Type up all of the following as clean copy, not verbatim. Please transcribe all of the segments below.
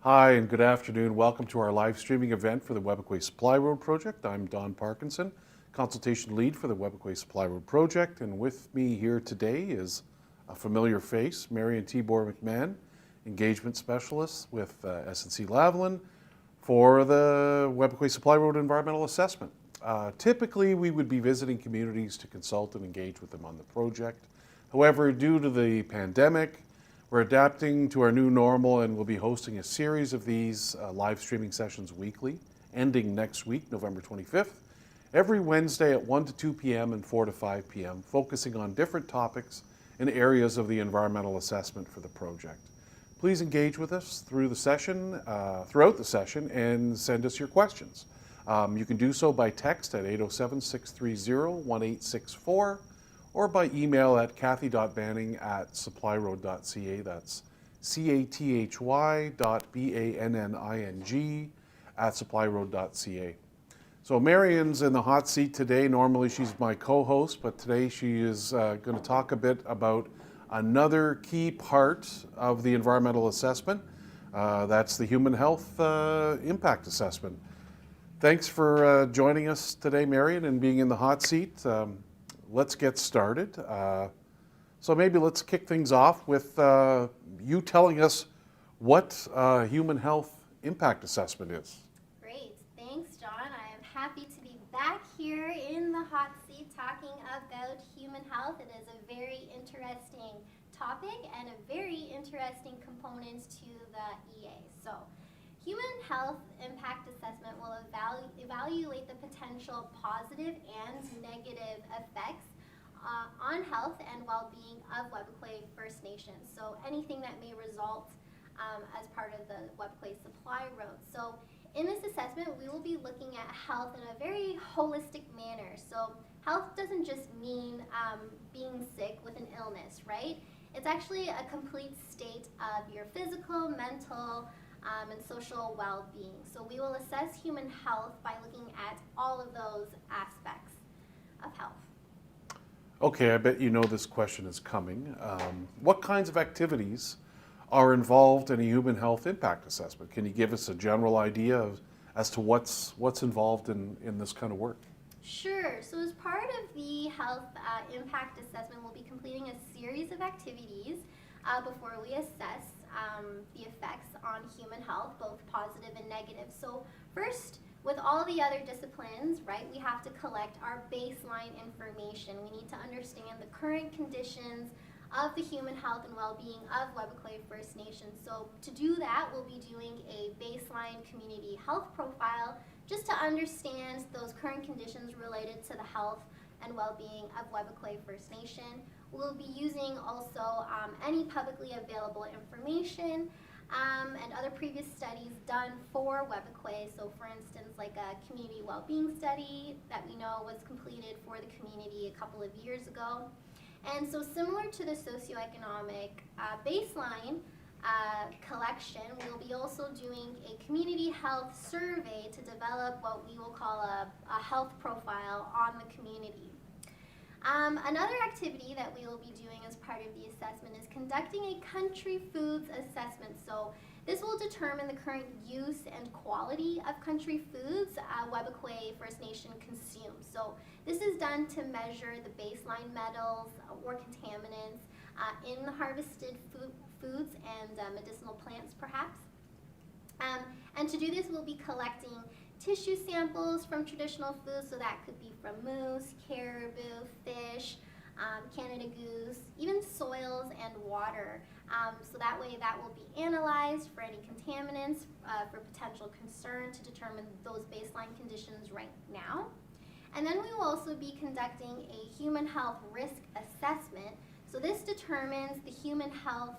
Hi and good afternoon. Welcome to our live streaming event for the Webequie Supply Road Project. I'm Don Parkinson, Consultation Lead for the Webequie Supply Road Project, and with me here today is a familiar face, Marian McMahon, Engagement Specialist with S&C Lavalin for the Webequie Supply Road Environmental Assessment. Typically, we would be visiting communities to consult and engage with them on the project. However, due to the pandemic, we're adapting to our new normal and we'll be hosting a series of these live streaming sessions weekly, ending next week, November 25th, every Wednesday at 1 to 2 p.m. and 4 to 5 p.m., focusing on different topics and areas of the environmental assessment for the project. Please engage with us through the session, throughout the session, and send us your questions. You can do so by text at 807-630-1864 or by email at kathy.banning@supplyroad.ca. That's cathy.banning@supplyroad.ca. So Marian's in the hot seat today. Normally she's my co-host, but today she is going to talk a bit about another key part of the environmental assessment. That's the human health impact assessment. Thanks for joining us today, Marian, and being in the hot seat. Let's get started. So maybe let's kick things off with you telling us what human health impact assessment is. Great, thanks John. I am happy to be back here in the hot seat talking about human health. It is a very interesting topic and a very interesting component to the EA. So, human health impact assessment will evaluate the potential positive and negative effects on health and well-being of Webequie First Nations. So anything that may result as part of the Webequie Supply Road. So in this assessment, we will be looking at health in a very holistic manner. So health doesn't just mean being sick with an illness, right? It's actually a complete state of your physical, mental, and social well-being. So we will assess human health by looking at all of those aspects of health. Okay, I bet you know this question is coming. What kinds of activities are involved in a human health impact assessment? Can you give us a general idea as to what's involved in this kind of work? Sure. So as part of the health impact assessment, we'll be completing a series of activities before we assess the effects on human health, both positive and negative. So first, with all the other disciplines, right, we have to collect our baseline information. We need to understand the current conditions of the human health and well-being of Webequie First Nations. So to do that, we'll be doing a baseline community health profile just to understand those current conditions related to the health and well-being of Webequie First Nation. We'll be using also any publicly available information and other previous studies done for Webequie. So for instance, like a community well-being study that we know was completed for the community a couple of years ago. And so similar to the socioeconomic baseline collection, we'll be also doing a community health survey to develop what we will call a health profile on the community. Another activity that we will be doing as part of the assessment is conducting a country foods assessment. So this will determine the current use and quality of country foods Webequie First Nation consumes. So this is done to measure the baseline metals or contaminants in the harvested foods and medicinal plants perhaps. And to do this, we'll be collecting tissue samples from traditional foods, so that could be from moose, caribou, fish, Canada goose, even soils and water. So that way that will be analyzed for any contaminants for potential concern to determine those baseline conditions right now. And then we will also be conducting a human health risk assessment. So this determines the human health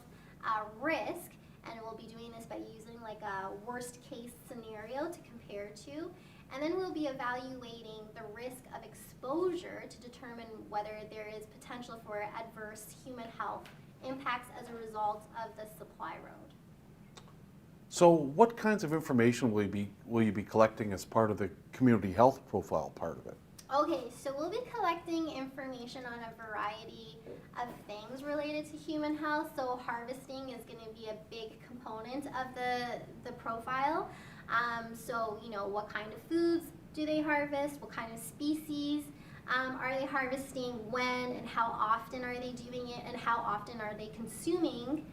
risk, and we'll be doing this by using like a worst case scenario to compare to. And then we'll be evaluating the risk of exposure to determine whether there is potential for adverse human health impacts as a result of the supply road. So what kinds of information will you be collecting as part of the community health profile part of it? Okay, so we'll be collecting information on a variety of things related to human health. So harvesting is going to be a big component of the profile. So, what kind of foods do they harvest? What kind of species are they harvesting? When and how often are they doing it? And how often are they consuming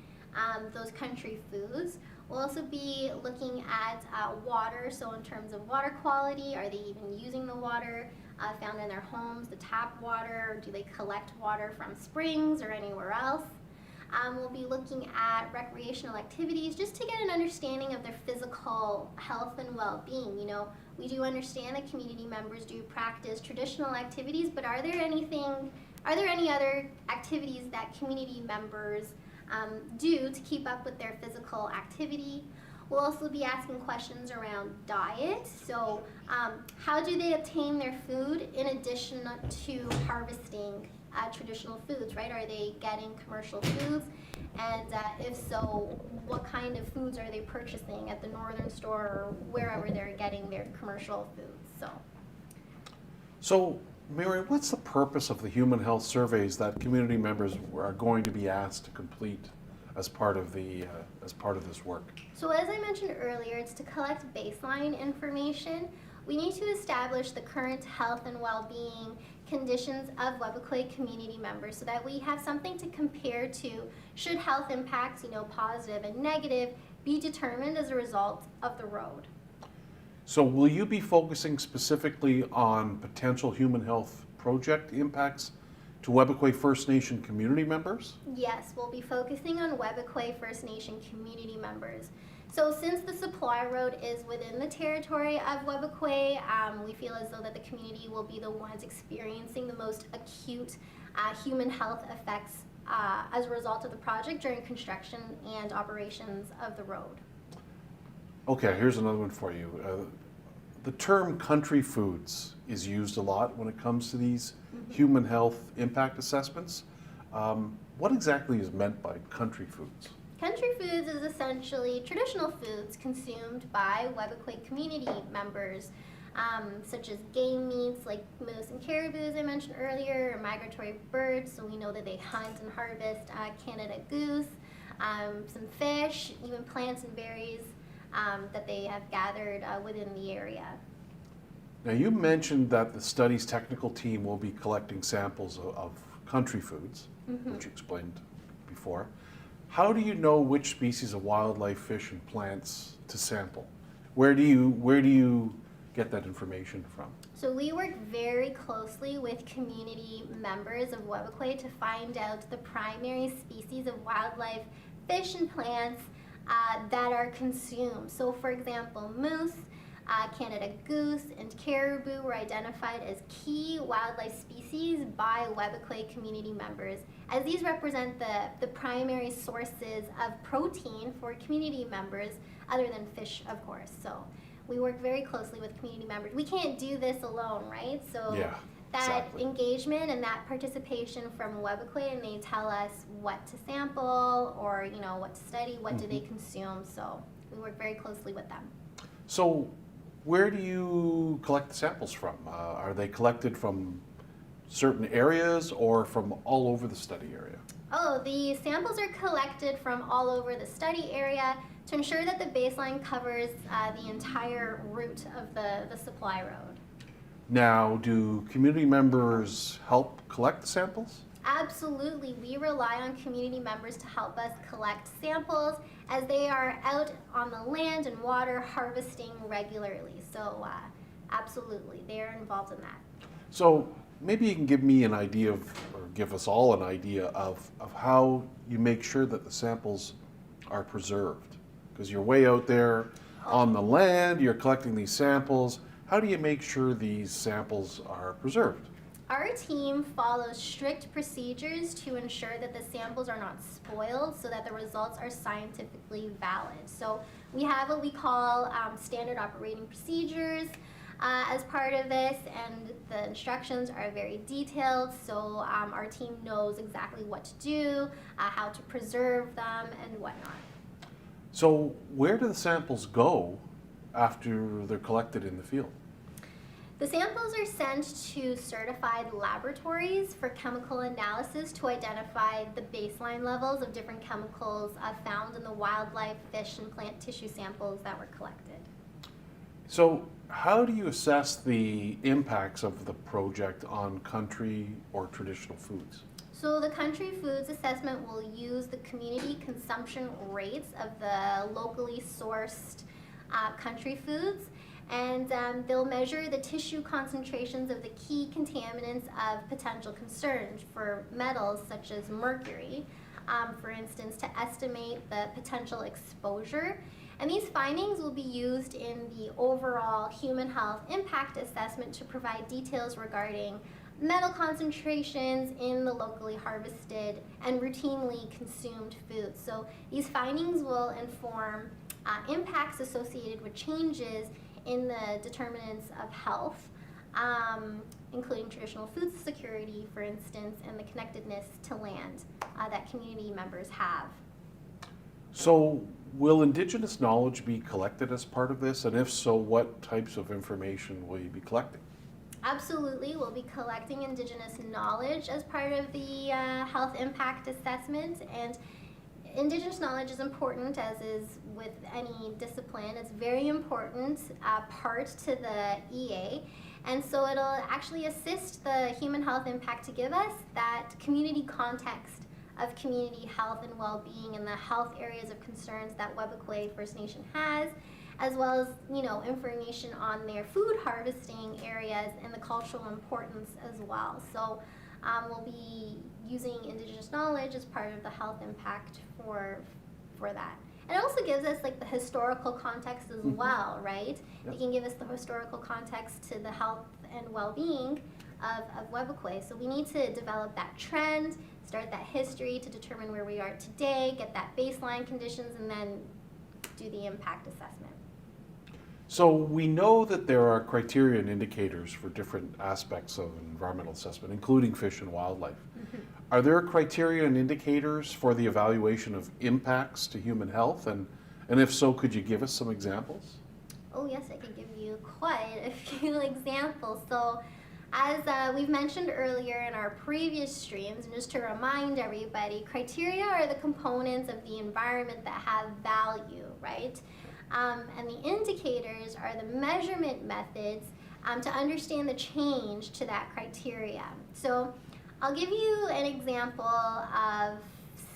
those country foods? We'll also be looking at water. So in terms of water quality, are they even using the water found in their homes, the tap water, or do they collect water from springs or anywhere else? We'll be looking at recreational activities just to get an understanding of their physical health and well-being. We do understand that community members do practice traditional activities, but are there any other activities that community members do to keep up with their physical activity? We'll also be asking questions around diet. So how do they obtain their food in addition to harvesting traditional foods, right? Are they getting commercial foods? And if so, what kind of foods are they purchasing at the northern store or wherever they're getting their commercial foods? So, Marian, what's the purpose of the human health surveys that community members are going to be asked to complete as part of this work? So as I mentioned earlier, it's to collect baseline information. We need to establish the current health and well-being conditions of Webequie community members so that we have something to compare to should health impacts, positive and negative, be determined as a result of the road. So will you be focusing specifically on potential human health project impacts to Webequie First Nation community members? Yes, we'll be focusing on Webequie First Nation community members. So since the supply road is within the territory of Webequie, we feel as though that the community will be the ones experiencing the most acute human health effects as a result of the project during construction and operations of the road. Okay, here's another one for you. The term country foods is used a lot when it comes to these human health impact assessments. What exactly is meant by country foods? Country foods is essentially traditional foods consumed by Webequie community members, such as game meats like moose and caribou, as I mentioned earlier, or migratory birds, so we know that they hunt and harvest Canada goose, some fish, even plants and berries that they have gathered within the area. Now you mentioned that the study's technical team will be collecting samples of country foods, which you explained before. How do you know which species of wildlife, fish, and plants to sample? Where do you get that information from? So we work very closely with community members of Webequie to find out the primary species of wildlife, fish, and plants that are consumed. So for example, moose, Canada goose, and caribou were identified as key wildlife species by Webequie community members, as these represent the primary sources of protein for community members, other than fish, of course. So we work very closely with community members. We can't do this alone, right? So yeah, that exactly. engagement and that participation from Webequie, and they tell us what to sample or what to study, what do they consume. So we work very closely with them. So where do you collect the samples from? Are they collected from certain areas or from all over the study area? Oh, the samples are collected from all over the study area to ensure that the baseline covers the entire route of the supply road. Now, do community members help collect the samples? Absolutely. We rely on community members to help us collect samples as they are out on the land and water harvesting regularly. So absolutely, they are involved in that. So maybe you can give me an idea of, or give us all an idea of how you make sure that the samples are preserved. Because you're way out there on the land, you're collecting these samples. How do you make sure these samples are preserved? Our team follows strict procedures to ensure that the samples are not spoiled so that the results are scientifically valid. So we have what we call standard operating procedures as part of this, and the instructions are very detailed, so our team knows exactly what to do, how to preserve them, and whatnot. So where do the samples go after they're collected in the field? The samples are sent to certified laboratories for chemical analysis to identify the baseline levels of different chemicals found in the wildlife, fish, and plant tissue samples that were collected. So how do you assess the impacts of the project on country or traditional foods? So the country foods assessment will use the community consumption rates of the locally sourced country foods, and they'll measure the tissue concentrations of the key contaminants of potential concern for metals such as mercury, for instance, to estimate the potential exposure. And these findings will be used in the overall human health impact assessment to provide details regarding metal concentrations in the locally harvested and routinely consumed foods. So these findings will inform impacts associated with changes in the determinants of health, including traditional food security, for instance, and the connectedness to land that community members have. So will Indigenous knowledge be collected as part of this? And if so, what types of information will you be collecting? Absolutely, we'll be collecting Indigenous knowledge as part of the health impact assessment. And Indigenous knowledge is important, as is with any discipline. It's very important part to the EA. And so it'll actually assist the human health impact to give us that community context of community health and well-being and the health areas of concerns that Webikwe First Nation has, as well as, information on their food harvesting areas and the cultural importance as well. So we'll be using Indigenous knowledge as part of the health impact for that. And it also gives us the historical context as well, right? Yep. It can give us the historical context to the health and well-being of Webikwe. So we need to develop that trend, start that history to determine where we are today, get that baseline conditions, and then do the impact assessment. So we know that there are criteria and indicators for different aspects of environmental assessment, including fish and wildlife. Mm-hmm. Are there criteria and indicators for the evaluation of impacts to human health? And if so, could you give us some examples? Oh yes, I could give you quite a few examples. So as we've mentioned earlier in our previous streams, and just to remind everybody, criteria are the components of the environment that have value, right? And the indicators are the measurement methods to understand the change to that criteria. So I'll give you an example of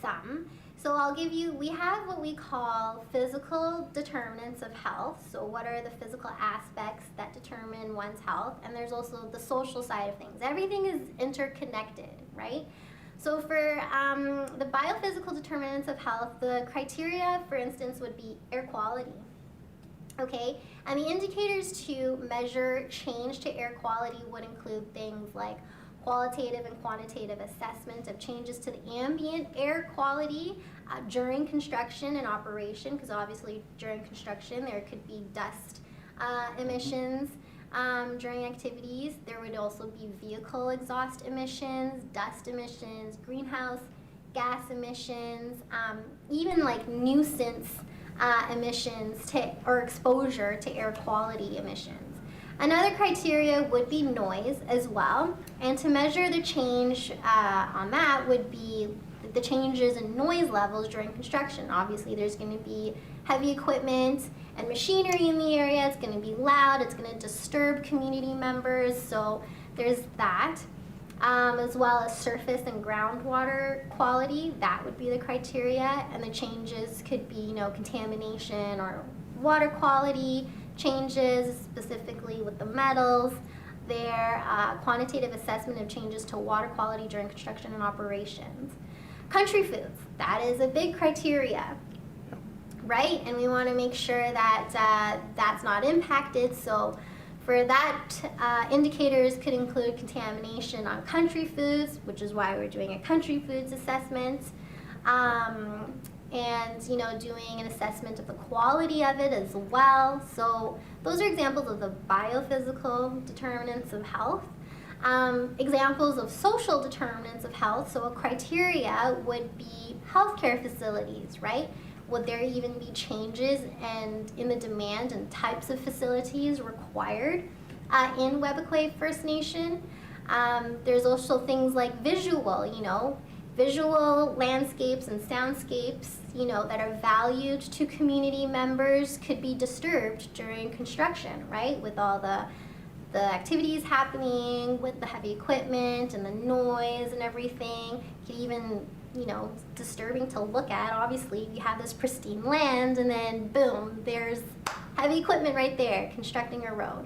some. So we have what we call physical determinants of health. So what are the physical aspects that determine one's health? And there's also the social side of things. Everything is interconnected, right? So for the biophysical determinants of health, the criteria, for instance, would be air quality. Okay, and the indicators to measure change to air quality would include things like qualitative and quantitative assessment of changes to the ambient air quality during construction and operation, because obviously during construction there could be dust emissions during activities. There would also be vehicle exhaust emissions, dust emissions, greenhouse gas emissions, even nuisance emissions or exposure to air quality emissions. Another criteria would be noise as well, and to measure the change on that would be the changes in noise levels during construction. Obviously there's going to be heavy equipment and machinery in the area. It's going to be loud, it's going to disturb community members, so there's that. As well as surface and groundwater quality, that would be the criteria, and the changes could be, contamination or water quality changes, specifically with the metals. Their quantitative assessment of changes to water quality during construction and operations. Country foods, that is a big criteria, right? And we want to make sure that that's not impacted. So for that, indicators could include contamination on country foods, which is why we're doing a country foods assessment, and doing an assessment of the quality of it as well. So those are examples of the biophysical determinants of health. Examples of social determinants of health, so a criteria would be healthcare facilities, right? Would there even be changes in the demand and types of facilities required in Webekwe First Nation. There's also things like visual, visual landscapes and soundscapes, that are valued to community members could be disturbed during construction, right? With all the activities happening, with the heavy equipment and the noise and everything. It could even, disturbing to look at. Obviously, you have this pristine land and then boom, there's heavy equipment right there constructing a road.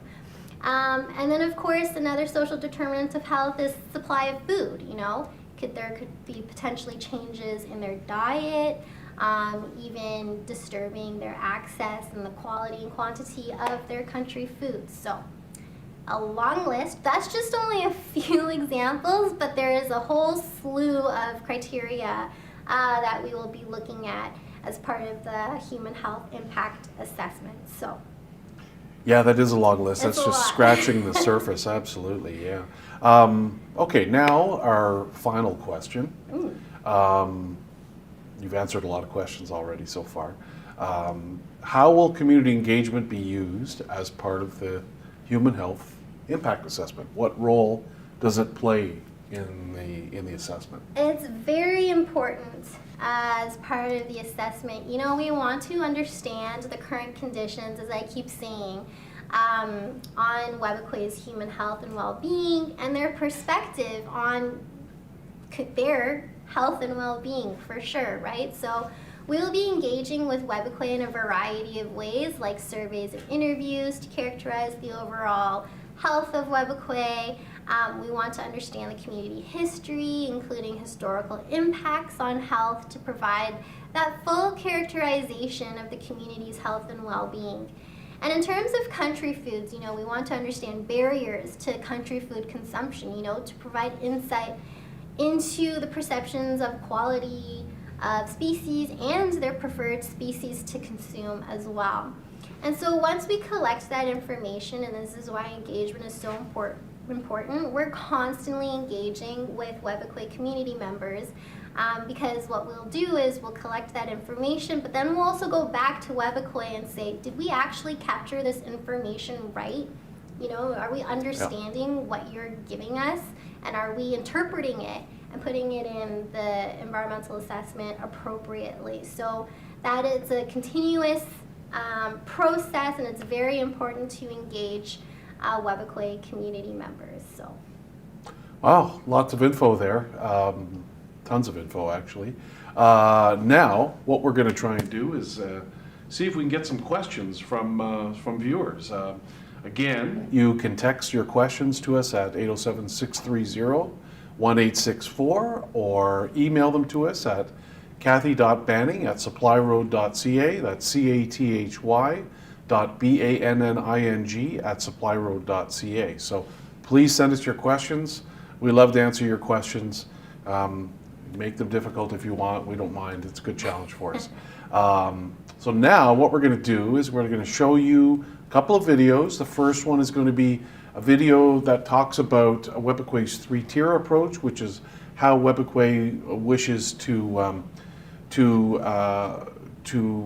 And then of course, another social determinant of health is supply of food, There could be potentially changes in their diet, even disturbing their access and the quality and quantity of their country foods. So a long list. That's just only a few examples, but there is a whole slew of criteria that we will be looking at as part of the human health impact assessment. So Yeah, that is a long list. It's That's a just lot. scratching the surface, absolutely, yeah. Okay, now our final question. You've answered a lot of questions already so far. How will community engagement be used as part of the human health impact assessment? What role does it play in the assessment? It's very important as part of the assessment. We want to understand the current conditions, as I keep saying, on Webekwe's human health and well-being, and their perspective on their health and well-being, for sure, right? So we'll be engaging with Webekwe in a variety of ways, like surveys and interviews to characterize the overall health of Webekwe. We want to understand the community history, including historical impacts on health, to provide that full characterization of the community's health and well-being. And in terms of country foods, we want to understand barriers to country food consumption, to provide insight into the perceptions of quality of species and their preferred species to consume as well. And so once we collect that information, and this is why engagement is so important, we're constantly engaging with Webekwe community members, because what we'll do is we'll collect that information, but then we'll also go back to Webekwe and say, did we actually capture this information right? Are we understanding what you're giving us, and are we interpreting it and putting it in the environmental assessment appropriately? So that is a continuous process, and it's very important to engage Webekwe community members. So, Wow, lots of info there. Tons of info, actually. Now, what we're going to try and do is see if we can get some questions from viewers. Again, you can text your questions to us at 807-630-1864 or email them to us at kathy.banning@supplyroad.ca. That's CATHY.BANNING@supplyroad.ca. So please send us your questions. We love to answer your questions. Make them difficult if you want. We don't mind. It's a good challenge for us. So now what we're going to do is we're going to show you a couple of videos. The first one is going to be a video that talks about Webekwe's three-tier approach, which is how Webekwe wishes to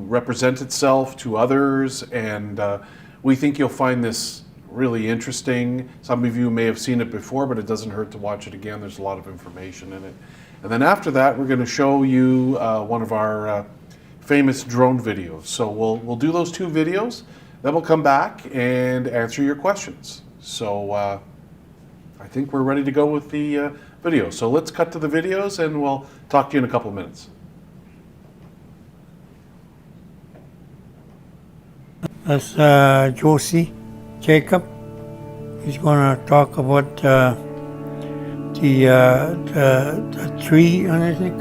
represent itself to others, and we think you'll find this really interesting. Some of you may have seen it before, but it doesn't hurt to watch it again. There's a lot of information in it. And then after that, we're going to show you one of our famous drone videos. So we'll do those two videos, then we'll come back and answer your questions. So I think we're ready to go with the video. So let's cut to the videos, and we'll talk to you in a couple of minutes. That's Josie Jacob. He's going to talk about the tree, and I think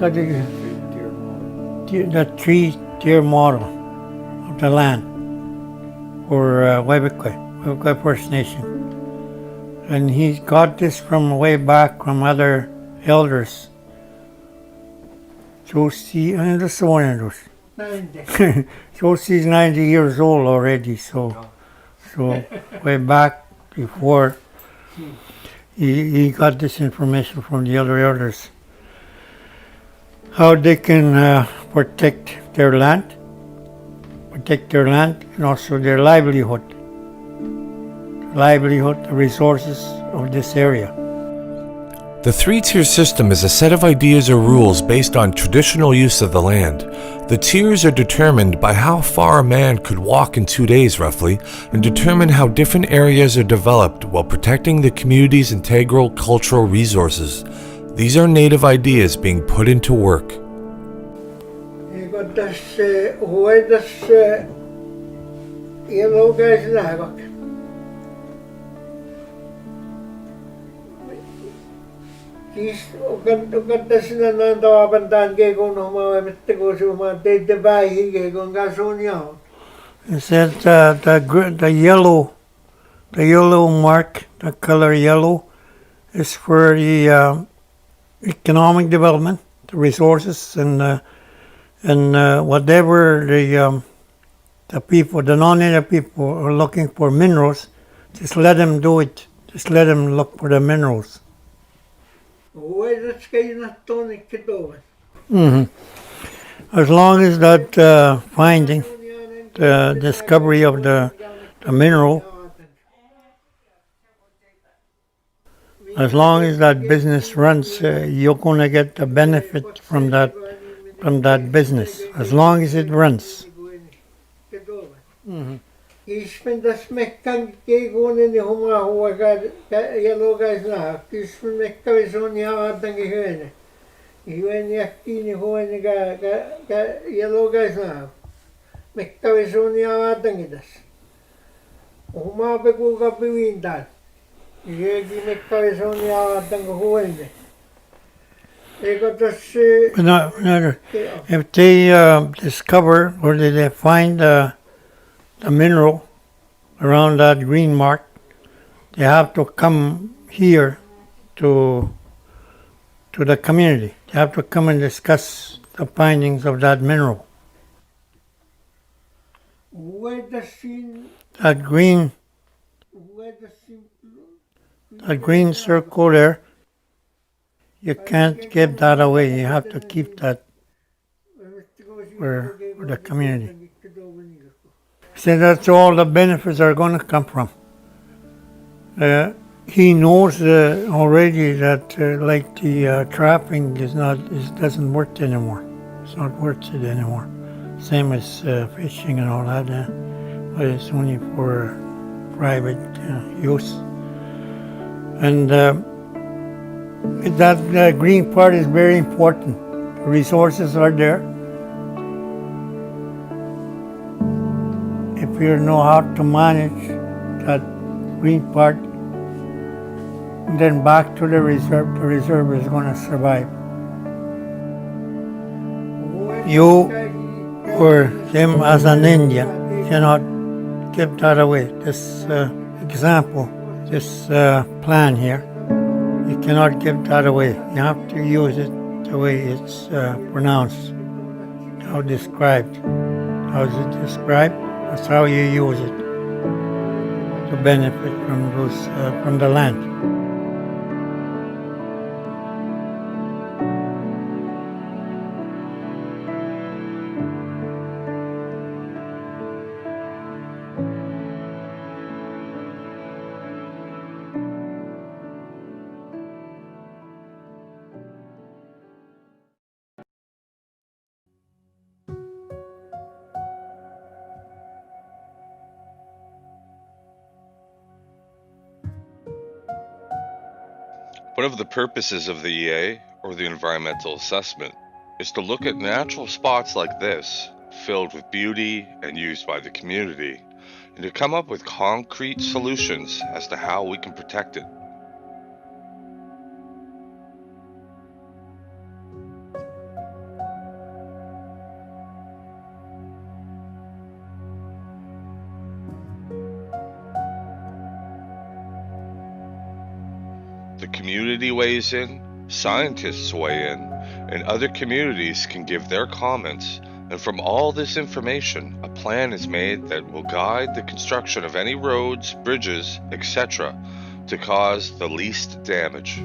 the three-tier model of the land for Webekwe First Nation. And he got this from way back from other elders. Josie, and that's the one of those. Josie's 90 years old already, so way back before he got this information from the other elders. How they can protect their land, and also their livelihood. livelihood, the resources of this area. The three-tier system is a set of ideas or rules based on traditional use of the land. The tiers are determined by how far a man could walk in 2 days roughly, and determine how different areas are developed while protecting the community's integral cultural resources. These are native ideas being put into work. It says the yellow mark, the color yellow, is for the economic development, the resources, and whatever the people, the non-native people are looking for minerals, just let them do it. Just let them look for the minerals. As long as that finding, the discovery of the mineral, as long as that business runs, you're going to get the benefit from that business, as long as it runs. If they discover or they find the mineral around that green mark, they have to come here to the community. They have to come and discuss the findings of that mineral. That green circle there, you can't give that away. You have to keep that for the community. So that's all the benefits are going to come from. He knows already that like the trapping doesn't work anymore. It's not worth it anymore. Same as fishing and all that, but it's only for private use. And that green part is very important. The resources are there. If you know how to manage that green part, then back to the reserve is going to survive. You or them as an Indian cannot give that away. This example, this plan here, you cannot give that away. You have to use it the way it's pronounced, how described. How is it described? That's how you use it to benefit from the land. One of the purposes of the EA, or the environmental assessment, is to look at natural spots like this, filled with beauty and used by the community, and to come up with concrete solutions as to how we can protect it. The community weighs in, scientists weigh in, and other communities can give their comments, and from all this information, a plan is made that will guide the construction of any roads, bridges, etc. to cause the least damage.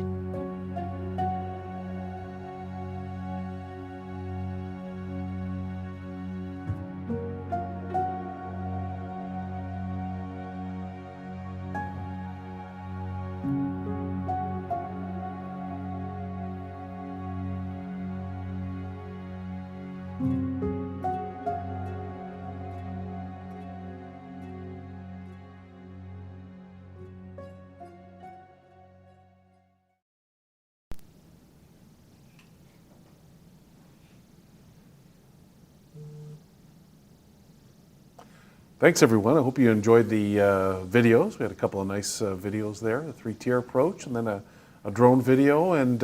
Thanks, everyone. I hope you enjoyed the videos. We had a couple of nice videos there, a 3-tier approach, and then a drone video. And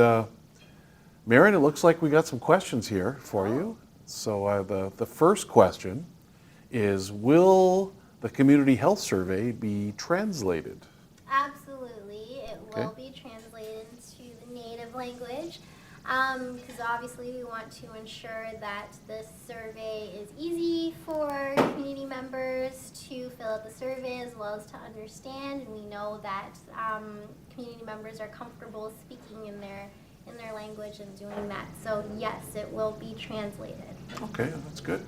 Marian, it looks like we got some questions here for you. So the first question is, will the community health survey be translated? Absolutely. It will be translated into the native language. Because obviously we want to ensure that this survey is easy for community members to fill out the survey as well as to understand, and we know that community members are comfortable speaking in their language and doing that. So yes, it will be translated. Okay, that's good.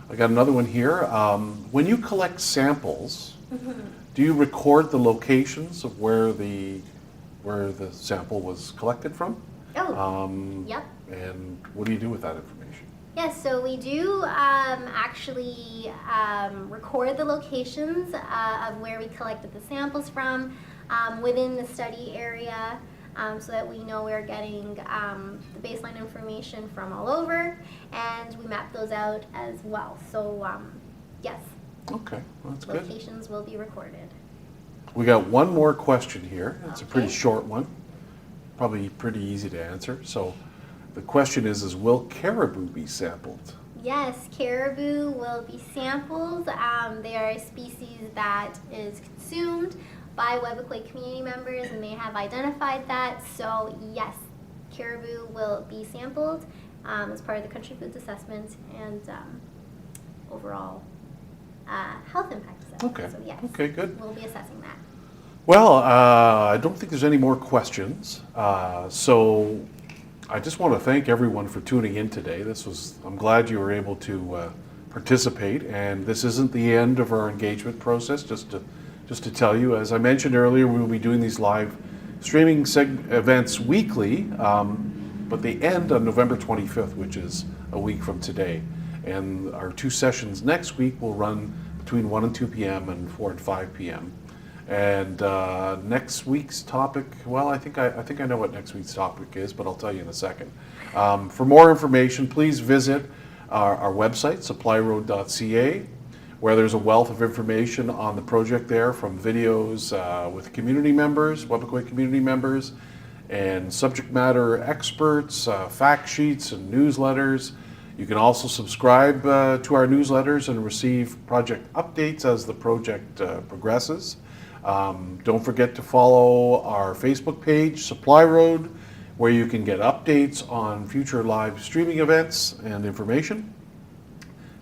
I got another one here. When you collect samples, do you record the locations of where the sample was collected from? Yep. And what do you do with that information? Yes, so we do actually record the locations of where we collected the samples from within the study area, so that we know we're getting the baseline information from all over, and we map those out as well. So yes, Okay, well, that's good. locations will be recorded. We got one more question here. It's a pretty Okay. short one, probably pretty easy to answer. So the question is will caribou be sampled? Yes, caribou will be sampled. They are a species that is consumed by Webequie community members, and they have identified that. So yes, caribou will be sampled as part of the country foods assessment and overall health impact assessment. Okay. So yes, Okay, good. we'll be assessing that. Well, I don't think there's any more questions. So I just want to thank everyone for tuning in today. I'm glad you were able to participate, and this isn't the end of our engagement process. Just to tell you, as I mentioned earlier, we will be doing these live streaming events weekly, but they end on November 25th, which is a week from today. And our 2 sessions next week will run between 1 and 2 p.m. and 4 and 5 p.m. And next week's topic, well, I think I know what next week's topic is, but I'll tell you in a second. For more information, please visit our website, supplyroad.ca, where there's a wealth of information on the project there, from videos with community members, Webequie community members, and subject matter experts, fact sheets and newsletters. You can also subscribe to our newsletters and receive project updates as the project progresses. Don't forget to follow our Facebook page, Supply Road, where you can get updates on future live streaming events and information.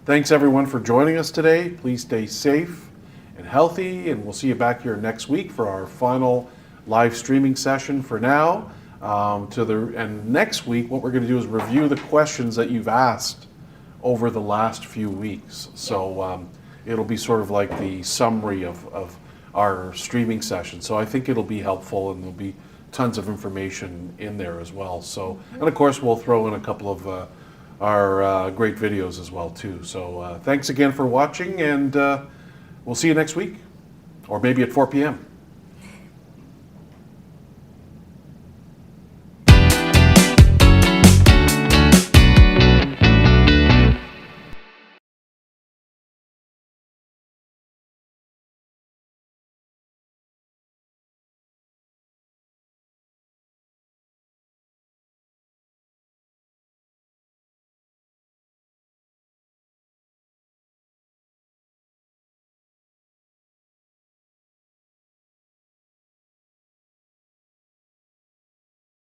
Thanks everyone for joining us today. Please stay safe and healthy, and we'll see you back here next week for our final live streaming session for now. And next week, what we're going to do is review the questions that you've asked over the last few weeks. So it'll be sort of like the summary of our streaming session. So I think it'll be helpful, and there'll be tons of information in there as well. So, and of course, we'll throw in a couple of our great videos as well too. So thanks again for watching, and we'll see you next week, or maybe at 4 p.m.